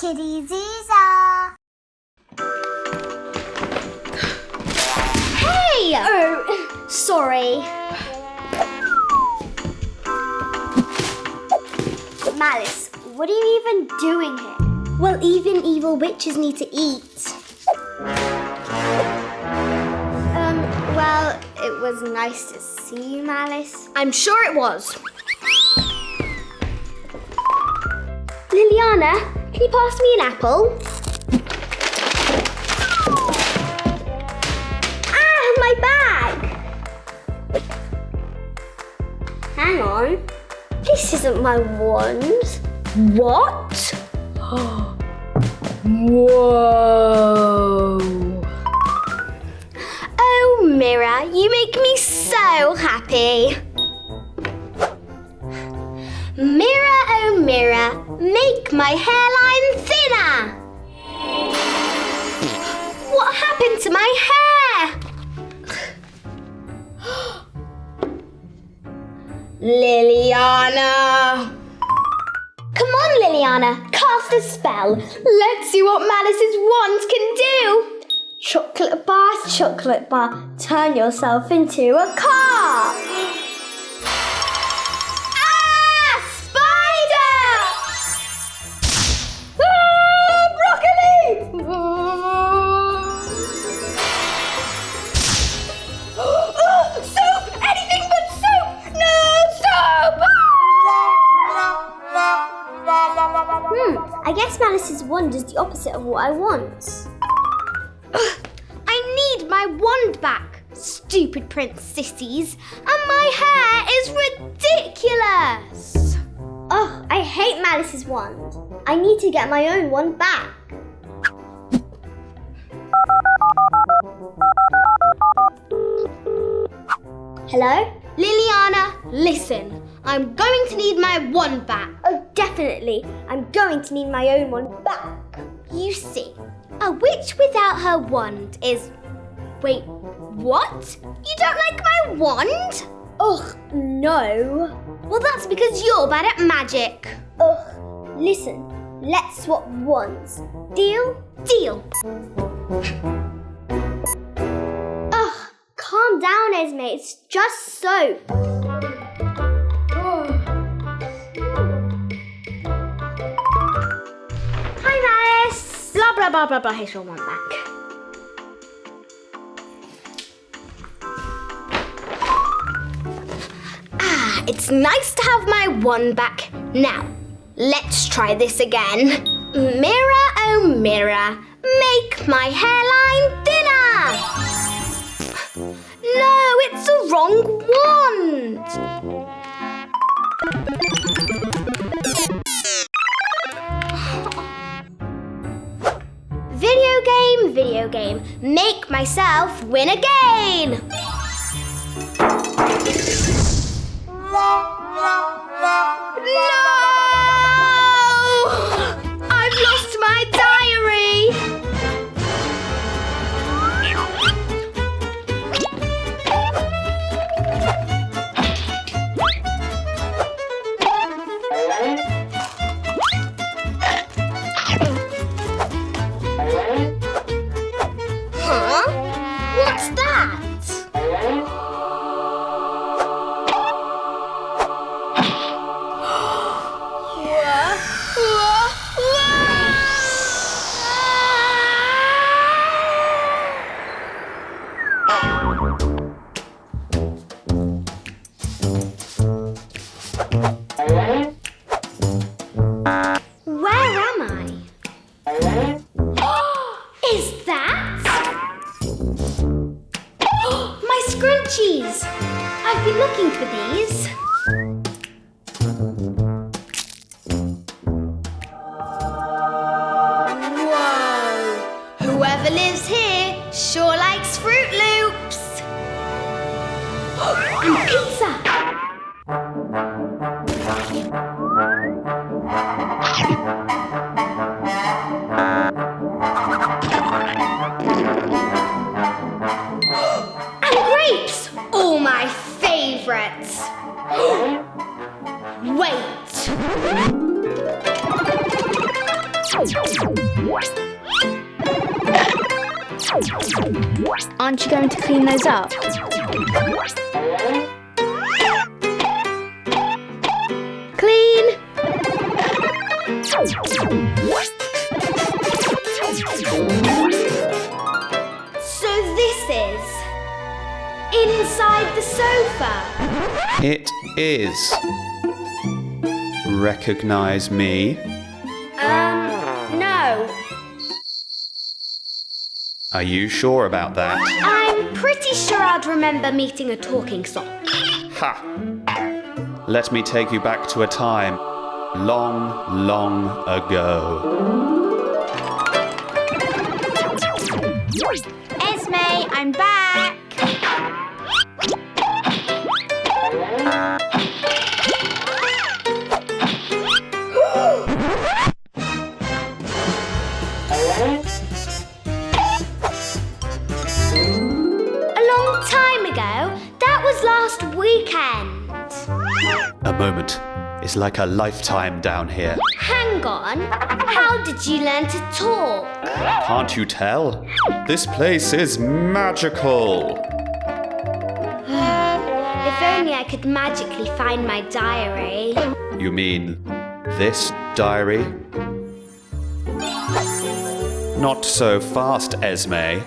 Kiddyzuzaa. Hey! Oh, sorry. Malice, what are you even doing here? Well, even evil witches need to eat. Well, it was nice to see you, Malice. I'm sure it was. Lilliana, can you pass me an apple? Ah, my bag! Hang on. This isn't my wand. What? Whoa! Oh, Mirror, you make me so happy. Mirror, oh mirror, make my hairline thinner. What happened to my hair? Lilliana! Come on, Lilliana, cast a spell. Let's see what Malice's wand can do. Chocolate bar, turn yourself into a car. Ah, spider! Ah, broccoli! Soup! Anything but soup! No soup! I guess Malice's wand is the opposite of what I want. I need my wand back, stupid princesses, and my hair is ridiculous. Oh, I hate Malice's wand. I need to get my own wand back. Hello? Lilliana, listen. I'm going to need my wand back. Oh, definitely. I'm going to need my own wand back. You see, a witch without her wand is... Wait, what? You don't like my wand? Ugh, no. Well, that's because you're bad at magic. Ugh, listen, let's swap wands. Deal? Deal. Ugh, calm down, Esme. It's just soap. Hi, Malice. Blah, blah, blah, blah, blah. Here's your wand back. It's nice to have my wand back. Now, let's try this again. Mirror, oh mirror, make my hairline thinner. No, it's the wrong wand. Video game, make myself win again. No! I've lost my diary! Huh? What's that? Where am I? Is that? My scrunchies! I've been looking for these. Whoa! Whoever lives here sure likes Fruit Loops. And pizza! And grapes! All my favourites! Wait! Aren't you going to clean those up? Clean! So this is inside the sofa. It is. Recognize me? No. Are you sure about that? I'm pretty sure I'd remember meeting a talking sock. Ha! Let me take you back to a time long, long ago. Esme, I'm back! Last weekend. A moment is like a lifetime down here. Hang on. How did you learn to talk? Can't you tell? This place is magical. If only I could magically find my diary. You mean this diary? Not so fast, Esme.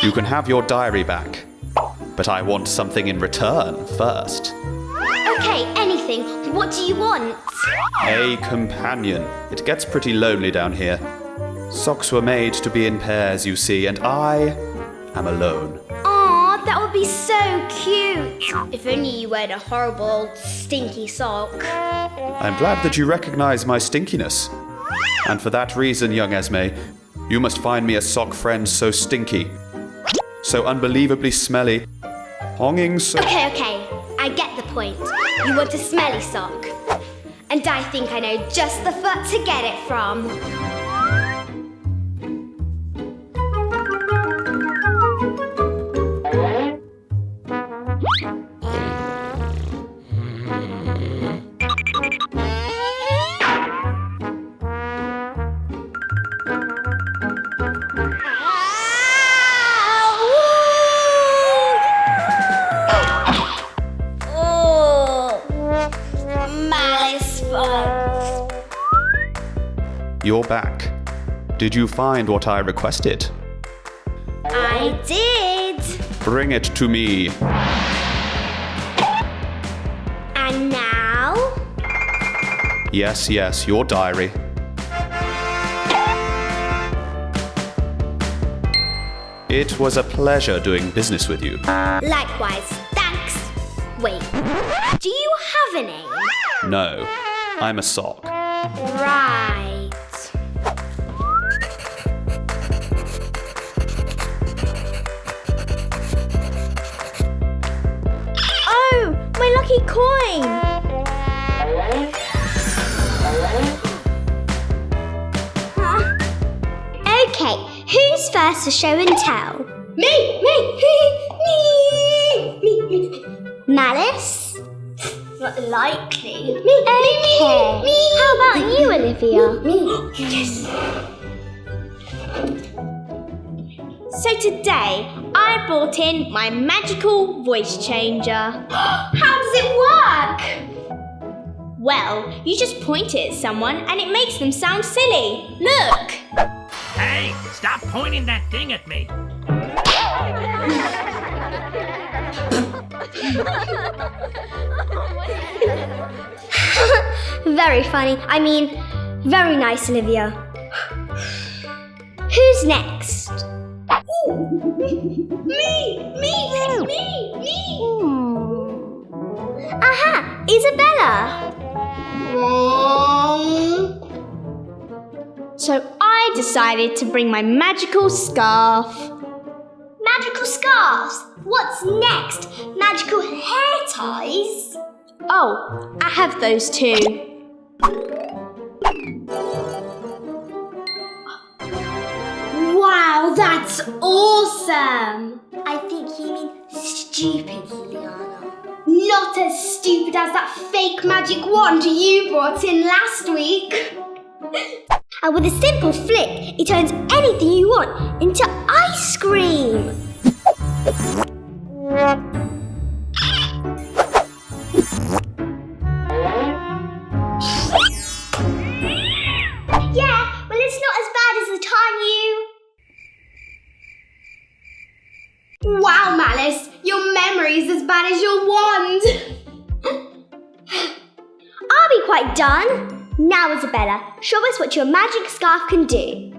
You can have your diary back. But I want something in return first. Okay, anything. What do you want? A companion. It gets pretty lonely down here. Socks were made to be in pairs, you see, and I am alone. Aw, that would be so cute. If only you weren't a horrible old stinky sock. I'm glad that you recognize my stinkiness. And for that reason, young Esme, you must find me a sock friend so stinky, so unbelievably smelly, honging so... Okay, I get the point. You want a smelly sock. And I think I know just the foot to get it from. You're back. Did you find what I requested? I did. Bring it to me. And now? Yes, your diary. It was a pleasure doing business with you. Likewise. Thanks. Wait. Do you have a name? No, I'm a sock. Right. Oh, my lucky coin! Okay, who's first to show and tell? Me! Malice? Not likely. Me. How about you, Olivia? Yes. So today, I brought in my magical voice changer. How does it work? Well, you just point it at someone and it makes them sound silly. Look! Hey, stop pointing that thing at me. Very funny. I mean, very nice, Olivia. Who's next? Me! Aha! Isabella! So I decided to bring my magical scarf. Magical scarves? What's next? Magical hair ties? Oh, I have those too. Wow, that's awesome! I think you mean stupid, Lilliana. Not as stupid as that fake magic wand you brought in last week. And with a simple flick, it turns anything you want into ice cream. Yeah, well, it's not as bad as the time you... Wow, Malice, your memory's as bad as your wand. Are we quite done? Now, Isabella, show us what your magic scarf can do.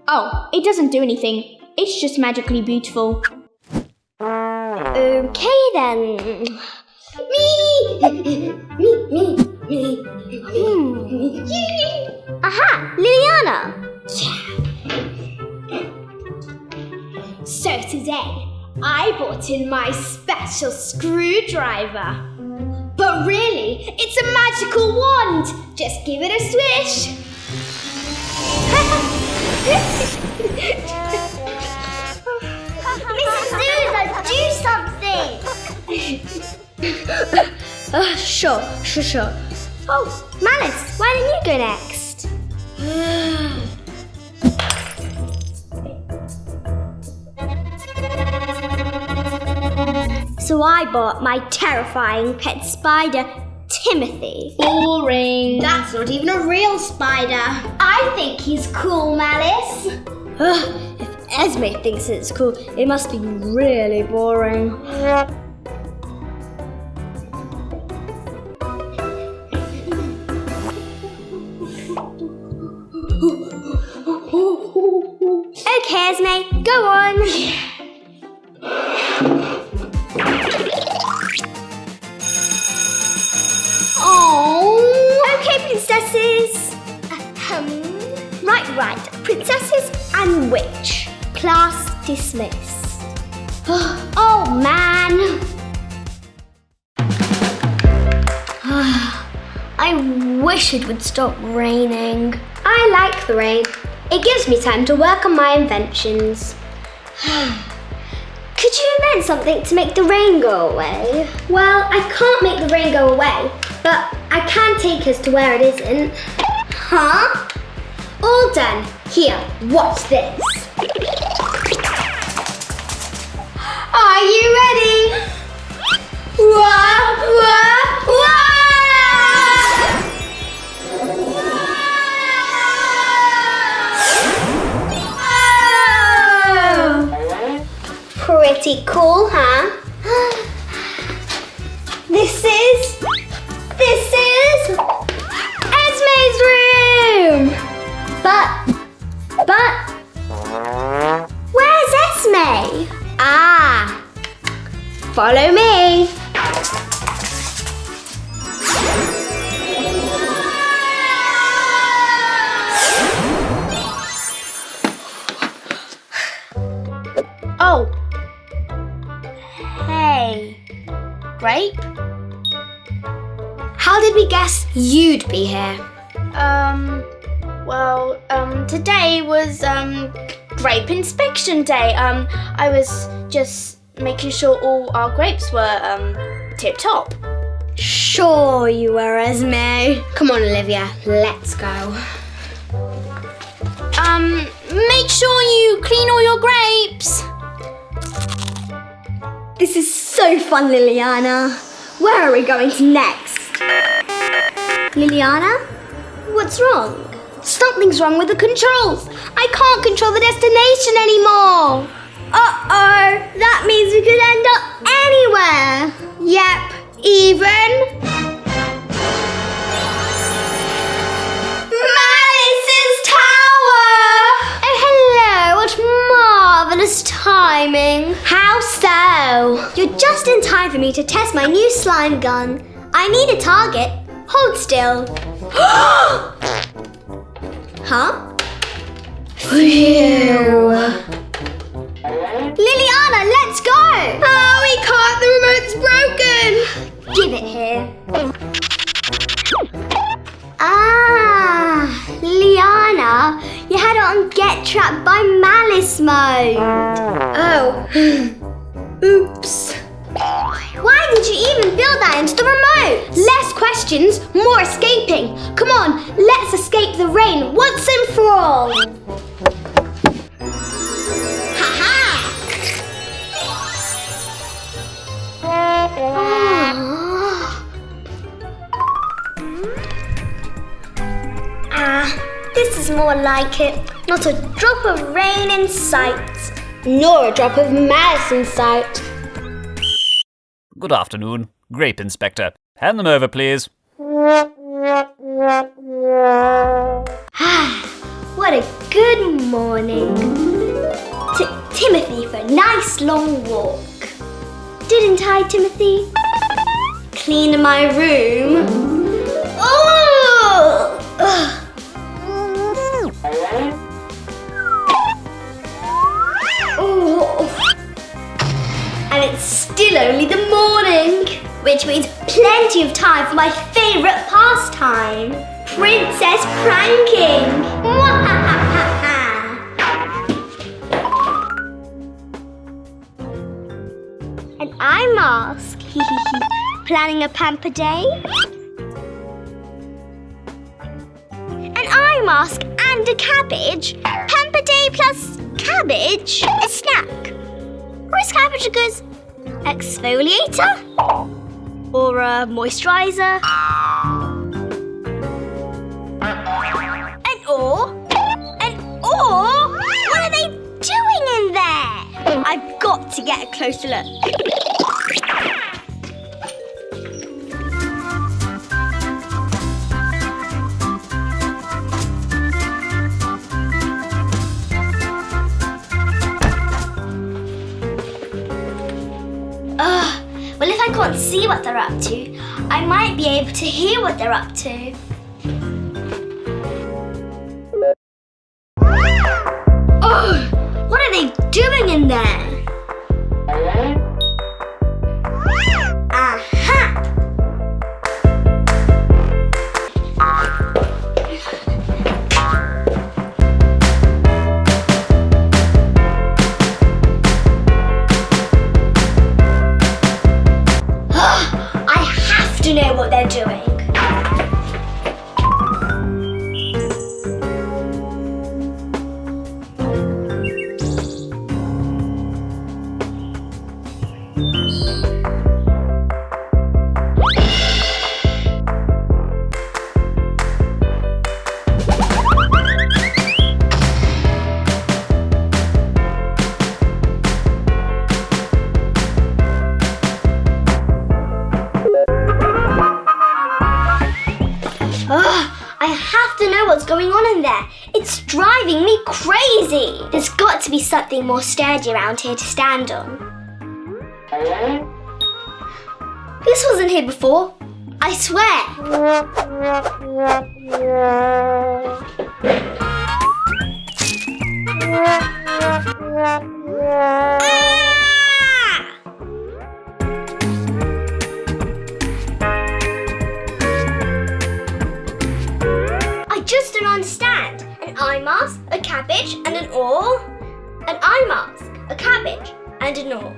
Oh, it doesn't do anything. It's just magically beautiful. Okay then. Aha, Lilliana. So today, I brought in my special screwdriver. But really, it's a magical wand. Just give it a swish. Mrs. Zuzaa, do something. Sure. Oh, Malice, why don't you go next? So I bought my terrifying pet spider, Timothy. Boring. That's not even a real spider. I think he's cool, Malice. If Esme thinks it's cool, it must be really boring. Okay, Esme, go on. Oh, okay, princesses. Right, princesses and witch. Class dismissed. Oh, man. I wish it would stop raining. I like the rain. It gives me time to work on my inventions. Could you invent something to make the rain go away? Well, I can't make the rain go away, but I can take us to where it isn't. Huh? All done. Here, watch this. Are you ready? Wah, wah, wah! Pretty cool, huh? This is Esme's room. But where's Esme? Ah, follow me. Oh, Hey, Grape? How did we guess you'd be here? Today was grape inspection day. I was just making sure all our grapes were tip top. Sure you were, Esme. Come on, Olivia, let's go. Make sure you clean all your grapes. This is so fun, Lilliana. Where are we going to next? Lilliana? What's wrong? Something's wrong with the controls. I can't control the destination anymore. Uh-oh, that means we could end up anywhere. Yep, even Malice's tower. Oh, hello, what marvellous timing. How so? You're just in time for me to test my new slime gun. I need a target. Hold still. Huh? Phew. Lilliana, let's go! Oh, we can't. The remote's broken. Give it here. Ah, Lilliana, you had it on Get Trapped by Malice mode. Oh. Oops. Why did you even build that into the remote? Less questions, more escaping. Come on, let's escape the rain once and for all. This is more like it. Not a drop of rain in sight, nor a drop of malice in sight. Good afternoon. Grape Inspector. Hand them over, please. What a good morning. Timothy for a nice long walk. Didn't I, Timothy? Clean my room. Oh! And it's still only the morning, which means plenty of time for my favourite pastime, princess pranking. An eye mask. Planning a pamper day? An eye mask and a cabbage? Pamper day plus cabbage? A snack? Or is cabbage a good exfoliator? Or a moisturiser? An oar? What are they doing in there? I've got to get a closer look. Well, if I can't see what they're up to, I might be able to hear what they're up to. Oh, what are they doing in there? Aha! To know what they're doing. I have to know what's going on in there. It's driving me crazy. There's got to be something more sturdy around here to stand on. This wasn't here before. I swear. I just don't understand. An eye mask, a cabbage, and an oar. An eye mask, a cabbage, and an oar.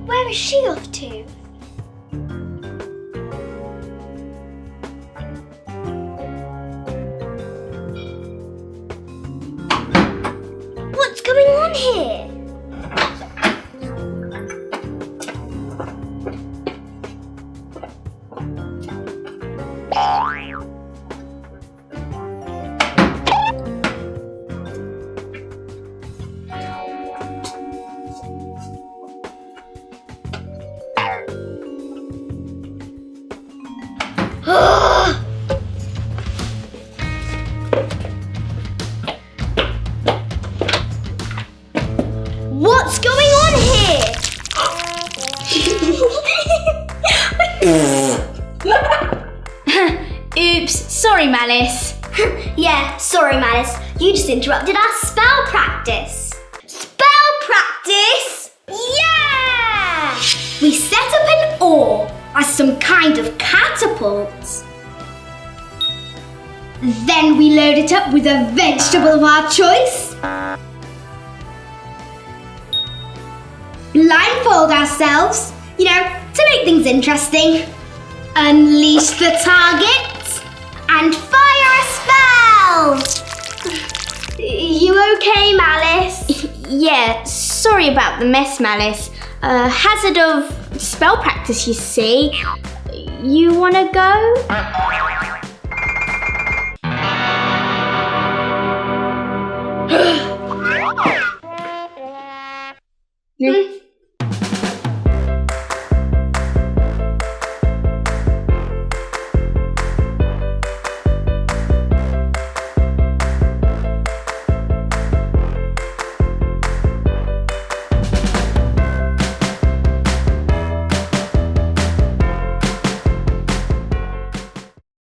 Where is she off to? What's going on here? What's going on here? Oops, sorry, Malice. Yeah, sorry, Malice. You just interrupted our spell practice. Spell practice? Yeah! We set up an oar as some kind of catapult. Then we load it up with a vegetable of our choice. Blindfold ourselves, to make things interesting. Unleash the target and fire a spell! You okay, Malice? Yeah, sorry about the mess, Malice. Hazard of spell practice, you see. You wanna go?